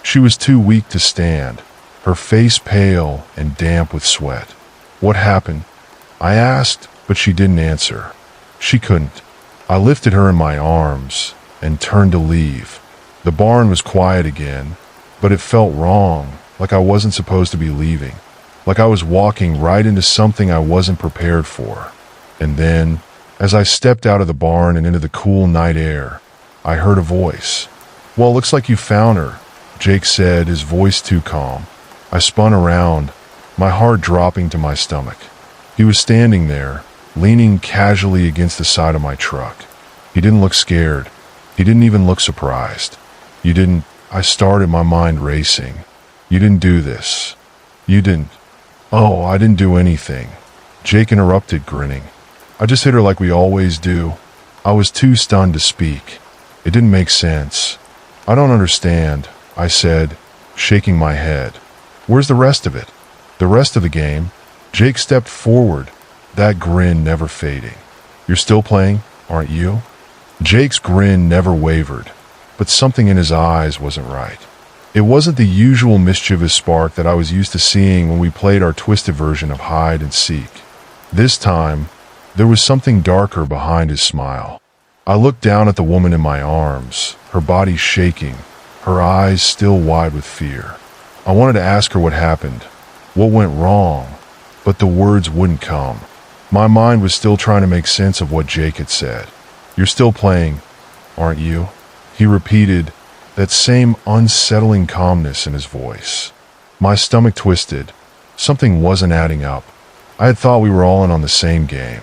She was too weak to stand, her face pale and damp with sweat. "What happened?" I asked, but she didn't answer. She couldn't. I lifted her in my arms and turned to leave. The barn was quiet again, but it felt wrong, like I wasn't supposed to be leaving, like I was walking right into something I wasn't prepared for. And then, as I stepped out of the barn and into the cool night air, I heard a voice. "Well, looks like you found her," Jake said, his voice too calm. I spun around, my heart dropping to my stomach. He was standing there, leaning casually against the side of my truck. He didn't look scared. He didn't even look surprised. "You didn't," I started, my mind racing. "You didn't do this. You didn't." "Oh, I didn't do anything," Jake interrupted, grinning. "I just hit her like we always do." I was too stunned to speak. It didn't make sense. "I don't understand," I said, shaking my head. "Where's the rest of it? The rest of the game?" Jake stepped forward, that grin never fading. "You're still playing, aren't you?" Jake's grin never wavered, but something in his eyes wasn't right. It wasn't the usual mischievous spark that I was used to seeing when we played our twisted version of hide and seek. This time, there was something darker behind his smile. I looked down at the woman in my arms, her body shaking, her eyes still wide with fear. I wanted to ask her what happened, what went wrong, but the words wouldn't come. My mind was still trying to make sense of what Jake had said. "You're still playing, aren't you?" He repeated, that same unsettling calmness in his voice. My stomach twisted. Something wasn't adding up. I had thought we were all in on the same game.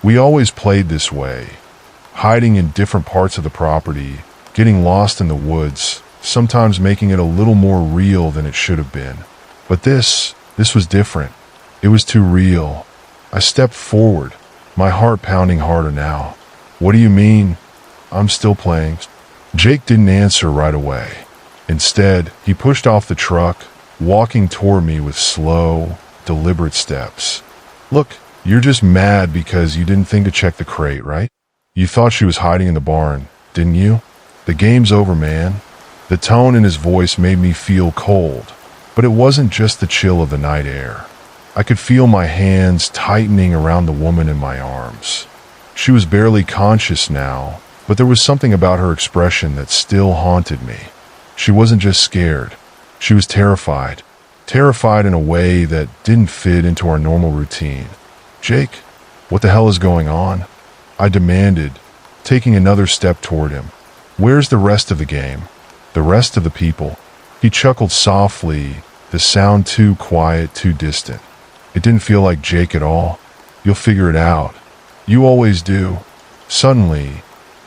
We always played this way, hiding in different parts of the property, getting lost in the woods, sometimes making it a little more real than it should have been. But this was different. It was too real. I stepped forward, my heart pounding harder now. "What do you mean? I'm still playing." Jake didn't answer right away. Instead, he pushed off the truck, walking toward me with slow, deliberate steps. "Look, you're just mad because you didn't think to check the crate, right? You thought she was hiding in the barn, didn't you? The game's over, man." The tone in his voice made me feel cold, but it wasn't just the chill of the night air. I could feel my hands tightening around the woman in my arms. She was barely conscious now, but there was something about her expression that still haunted me. She wasn't just scared. She was terrified. Terrified in a way that didn't fit into our normal routine. "Jake, what the hell is going on?" I demanded, taking another step toward him. "Where's the rest of the game? The rest of the people?" He chuckled softly, the sound too quiet, too distant. It didn't feel like Jake at all. "You'll figure it out. You always do." Suddenly,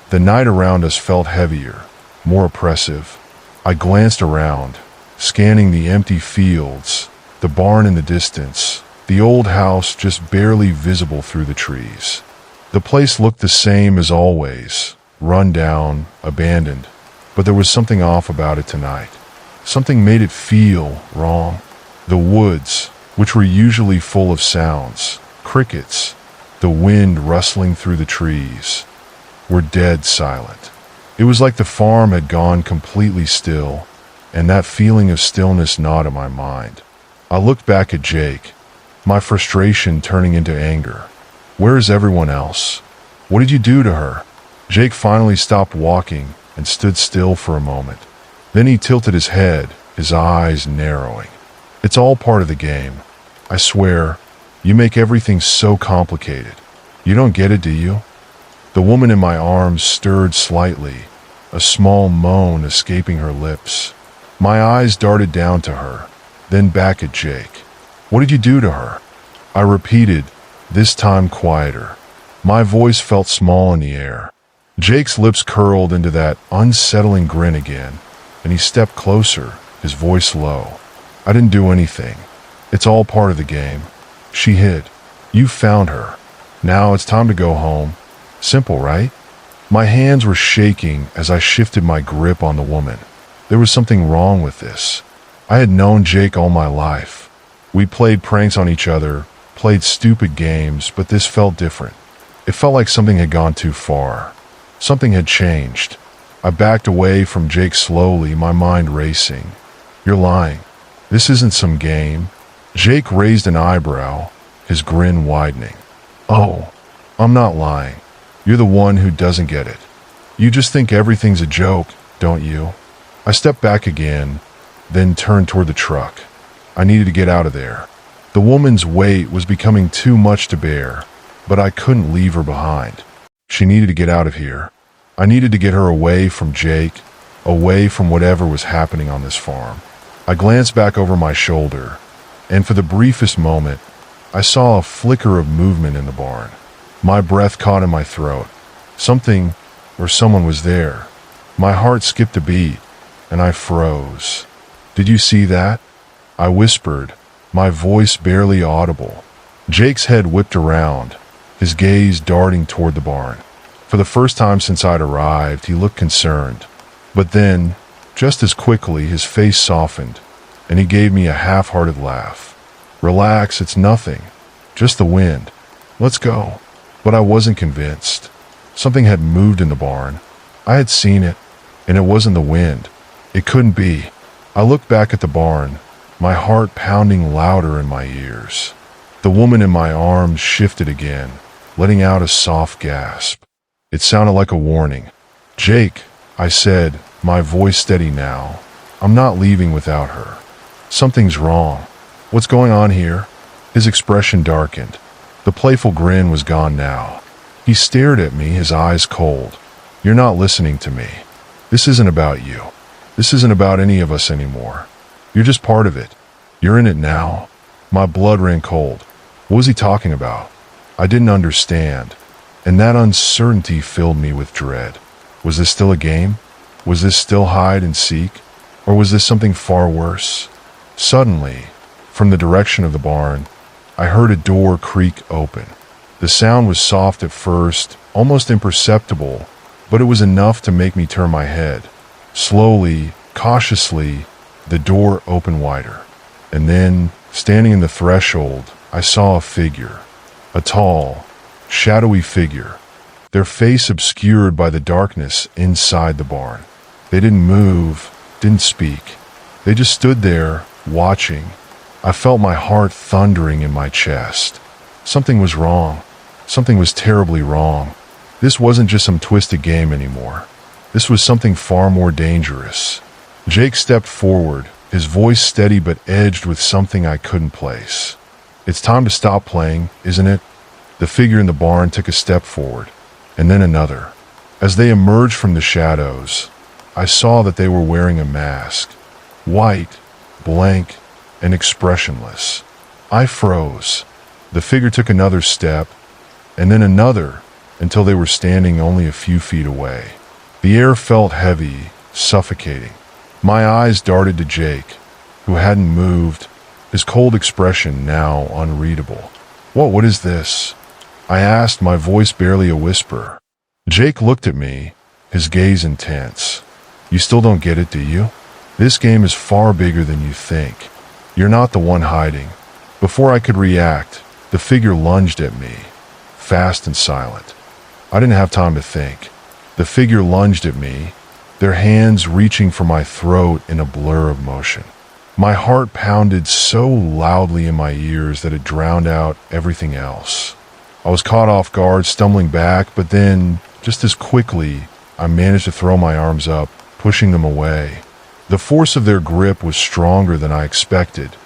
the night around us felt heavier, more oppressive. I glanced around, scanning the empty fields, the barn in the distance, the old house just barely visible through the trees. The place looked the same as always, run down, abandoned, but there was something off about it tonight. Something made it feel wrong. The woods, which were usually full of sounds, crickets, the wind rustling through the trees, were dead silent. It was like the farm had gone completely still, and that feeling of stillness gnawed at my mind. I looked back at Jake, my frustration turning into anger. "Where is everyone else? What did you do to her?" Jake finally stopped walking and stood still for a moment. Then he tilted his head, his eyes narrowing. "It's all part of the game. I swear, you make everything so complicated. You don't get it, do you?" The woman in my arms stirred slightly, a small moan escaping her lips. My eyes darted down to her, then back at Jake. "What did you do to her?" I repeated, this time quieter. My voice felt small in the air. Jake's lips curled into that unsettling grin again, and he stepped closer, his voice low. "I didn't do anything. It's all part of the game. She hid. You found her. Now it's time to go home. Simple, right?" My hands were shaking as I shifted my grip on the woman. There was something wrong with this. I had known Jake all my life. We played pranks on each other, played stupid games, but this felt different. It felt like something had gone too far. Something had changed. I backed away from Jake slowly, my mind racing. "You're lying. This isn't some game." Jake raised an eyebrow, his grin widening. "Oh, I'm not lying. You're the one who doesn't get it. You just think everything's a joke, don't you?" I stepped back again, then turned toward the truck. I needed to get out of there. The woman's weight was becoming too much to bear, but I couldn't leave her behind. She needed to get out of here. I needed to get her away from Jake, away from whatever was happening on this farm. I glanced back over my shoulder, and for the briefest moment, I saw a flicker of movement in the barn. My breath caught in my throat. Something or someone was there. My heart skipped a beat, and I froze. "Did you see that?" I whispered, my voice barely audible. Jake's head whipped around, his gaze darting toward the barn. For the first time since I'd arrived, he looked concerned. But then, just as quickly, his face softened, and he gave me a half-hearted laugh. "Relax, it's nothing. Just the wind. Let's go." But I wasn't convinced. Something had moved in the barn. I had seen it, and it wasn't the wind. It couldn't be. I looked back at the barn, my heart pounding louder in my ears. The woman in my arms shifted again, letting out a soft gasp. It sounded like a warning. "Jake," I said, my voice steady now. "I'm not leaving without her. Something's wrong. What's going on here?" His expression darkened. The playful grin was gone now. He stared at me, his eyes cold. "You're not listening to me. This isn't about you. This isn't about any of us anymore. You're just part of it. You're in it now." My blood ran cold. What was he talking about? I didn't understand, and that uncertainty filled me with dread. Was this still a game? Was this still hide and seek? Or was this something far worse? Suddenly, from the direction of the barn, I heard a door creak open. The sound was soft at first, almost imperceptible, but it was enough to make me turn my head. Slowly, cautiously, the door opened wider. And then, standing in the threshold, I saw a figure. A tall, shadowy figure, their face obscured by the darkness inside the barn. They didn't move, didn't speak. They just stood there, watching. I felt my heart thundering in my chest. Something was wrong. Something was terribly wrong. This wasn't just some twisted game anymore. This was something far more dangerous. Jake stepped forward, his voice steady but edged with something I couldn't place. "It's time to stop playing, isn't it?" The figure in the barn took a step forward, and then another. As they emerged from the shadows, I saw that they were wearing a mask. White, blank, and expressionless. I froze. The figure took another step, and then another, until they were standing only a few feet away. The air felt heavy, suffocating. My eyes darted to Jake, who hadn't moved, his cold expression now unreadable. What is this?" I asked, my voice barely a whisper. Jake looked at me, his gaze intense. "You still don't get it, do you? This game is far bigger than you think. You're not the one hiding." Before I could react, the figure lunged at me, fast and silent. I didn't have time to think. The figure lunged at me, their hands reaching for my throat in a blur of motion. My heart pounded so loudly in my ears that it drowned out everything else. I was caught off guard, stumbling back, but then, just as quickly, I managed to throw my arms up, pushing them away. The force of their grip was stronger than I expected,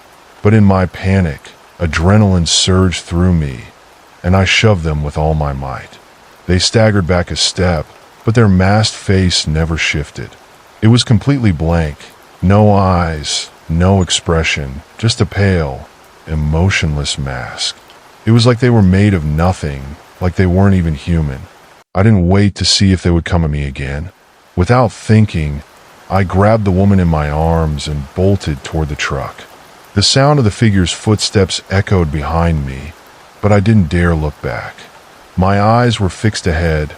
but in my panic, adrenaline surged through me, and I shoved them with all my might. They staggered back a step, but their masked face never shifted. It was completely blank, no eyes, no expression, just a pale, emotionless mask. It was like they were made of nothing, like they weren't even human. I didn't wait to see if they would come at me again. Without thinking, I grabbed the woman in my arms and bolted toward the truck. The sound of the figure's footsteps echoed behind me, but I didn't dare look back. My eyes were fixed ahead,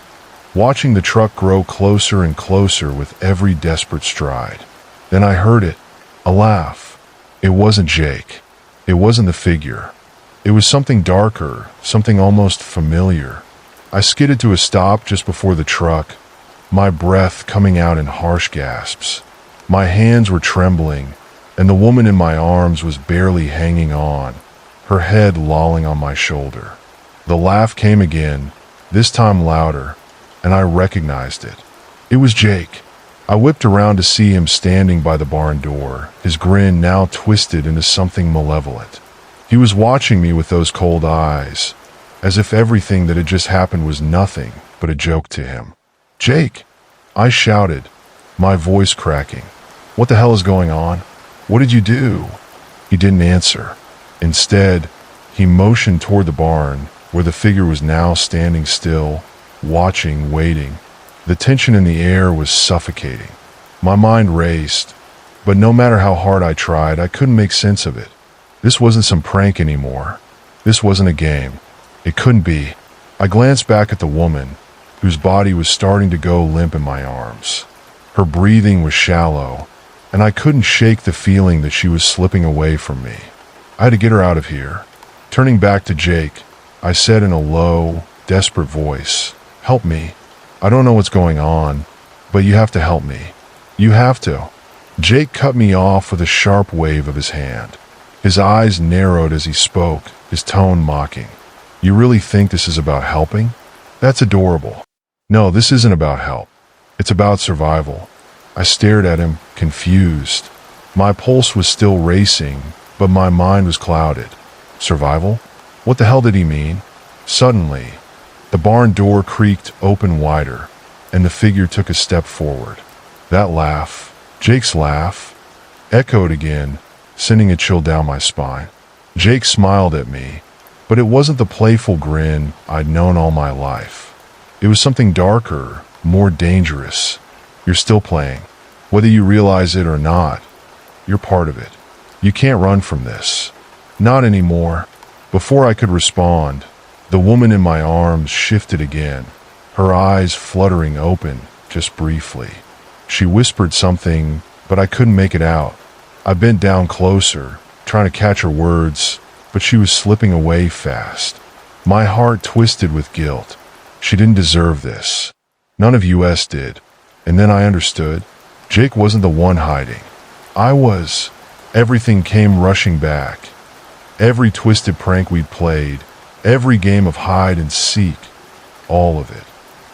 watching the truck grow closer and closer with every desperate stride. Then I heard it, a laugh. It wasn't Jake. It wasn't the figure. It was something darker, something almost familiar. I skidded to a stop just before the truck, my breath coming out in harsh gasps. My hands were trembling, and the woman in my arms was barely hanging on, her head lolling on my shoulder. The laugh came again, this time louder, and I recognized it. It was Jake. I whipped around to see him standing by the barn door, his grin now twisted into something malevolent. He was watching me with those cold eyes, as if everything that had just happened was nothing but a joke to him. "Jake!" I shouted, my voice cracking. "What the hell is going on? What did you do?" He didn't answer. Instead, he motioned toward the barn, where the figure was now standing still, watching, waiting. The tension in the air was suffocating. My mind raced, but no matter how hard I tried, I couldn't make sense of it. This wasn't some prank anymore. This wasn't a game. It couldn't be. I glanced back at the woman, whose body was starting to go limp in my arms. Her breathing was shallow, and I couldn't shake the feeling that she was slipping away from me. I had to get her out of here. Turning back to Jake, I said in a low, desperate voice, "Help me. I don't know what's going on, but you have to help me. You have to." Jake cut me off with a sharp wave of his hand. His eyes narrowed as he spoke, his tone mocking. You really think this is about helping? That's adorable. No, this isn't about help. It's about survival. I stared at him, confused. My pulse was still racing, but my mind was clouded. Survival? What the hell did he mean? Suddenly, the barn door creaked open wider, and the figure took a step forward. That laugh, Jake's laugh, echoed again, sending a chill down my spine. Jake smiled at me, but it wasn't the playful grin I'd known all my life. It was something darker, more dangerous. You're still playing. Whether you realize it or not, you're part of it. You can't run from this. Not anymore. Before I could respond, the woman in my arms shifted again, her eyes fluttering open, just briefly. She whispered something, but I couldn't make it out. I bent down closer, trying to catch her words, but she was slipping away fast. My heart twisted with guilt. She didn't deserve this. None of us did. And then I understood. Jake wasn't the one hiding. I was. Everything came rushing back. Every twisted prank we'd played, every game of hide and seek, all of it.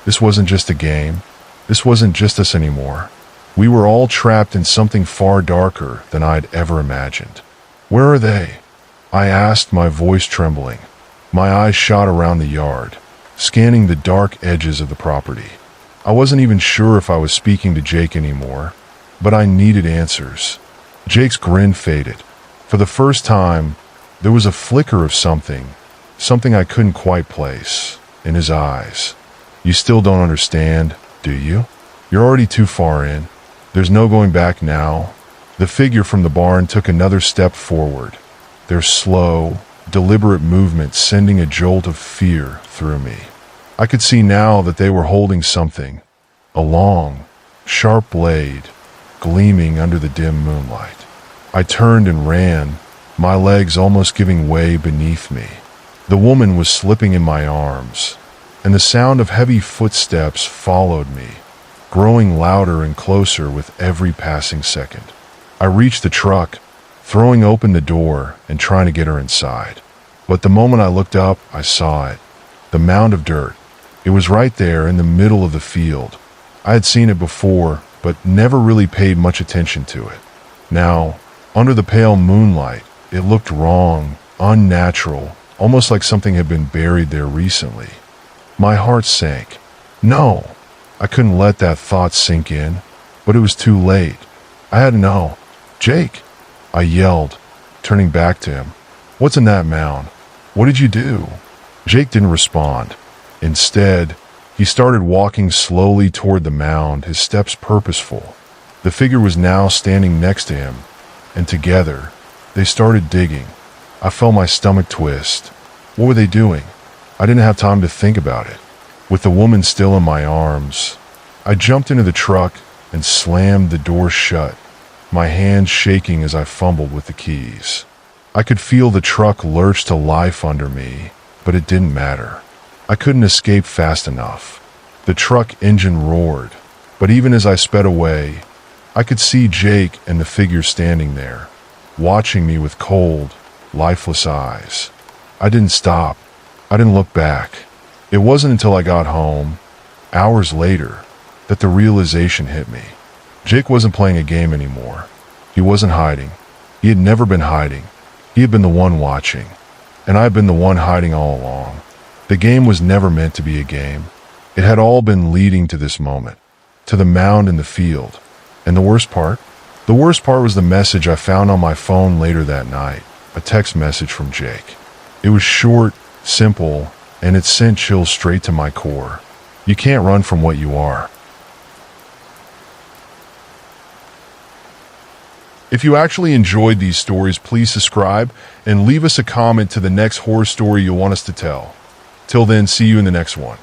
This wasn't just a game. This wasn't just us anymore. We were all trapped in something far darker than I'd ever imagined. Where are they? I asked, my voice trembling. My eyes shot around the yard, scanning the dark edges of the property. I wasn't even sure if I was speaking to Jake anymore, but I needed answers. Jake's grin faded. For the first time, there was a flicker of something I couldn't quite place, in his eyes. You still don't understand, do you? You're already too far in. There's no going back now. The figure from the barn took another step forward, their slow, deliberate movement sending a jolt of fear through me. I could see now that they were holding something, a long, sharp blade, gleaming under the dim moonlight. I turned and ran, my legs almost giving way beneath me. The woman was slipping in my arms, and the sound of heavy footsteps followed me, growing louder and closer with every passing second. I reached the truck, throwing open the door and trying to get her inside. But the moment I looked up, I saw it. The mound of dirt. It was right there in the middle of the field. I had seen it before, but never really paid much attention to it. Now, under the pale moonlight, it looked wrong, unnatural, almost like something had been buried there recently. My heart sank. No! I couldn't let that thought sink in, but it was too late. I had to know. Jake! I yelled, turning back to him. What's in that mound? What did you do? Jake didn't respond. Instead, he started walking slowly toward the mound, his steps purposeful. The figure was now standing next to him, and together, they started digging. I felt my stomach twist. What were they doing? I didn't have time to think about it. With the woman still in my arms, I jumped into the truck and slammed the door shut, my hands shaking as I fumbled with the keys. I could feel the truck lurch to life under me, but it didn't matter. I couldn't escape fast enough. The truck engine roared, but even as I sped away, I could see Jake and the figure standing there, watching me with cold, lifeless eyes. I didn't stop. I didn't look back. It wasn't until I got home, hours later, that the realization hit me. Jake wasn't playing a game anymore. He wasn't hiding. He had never been hiding. He had been the one watching, and I had been the one hiding all along. The game was never meant to be a game. It had all been leading to this moment, to the mound in the field. And the worst part? The worst part was the message I found on my phone later that night, a text message from Jake. It was short, simple, and it sent chills straight to my core. You can't run from what you are. If you actually enjoyed these stories, please subscribe and leave us a comment to the next horror story you'll want us to tell. Till then, see you in the next one.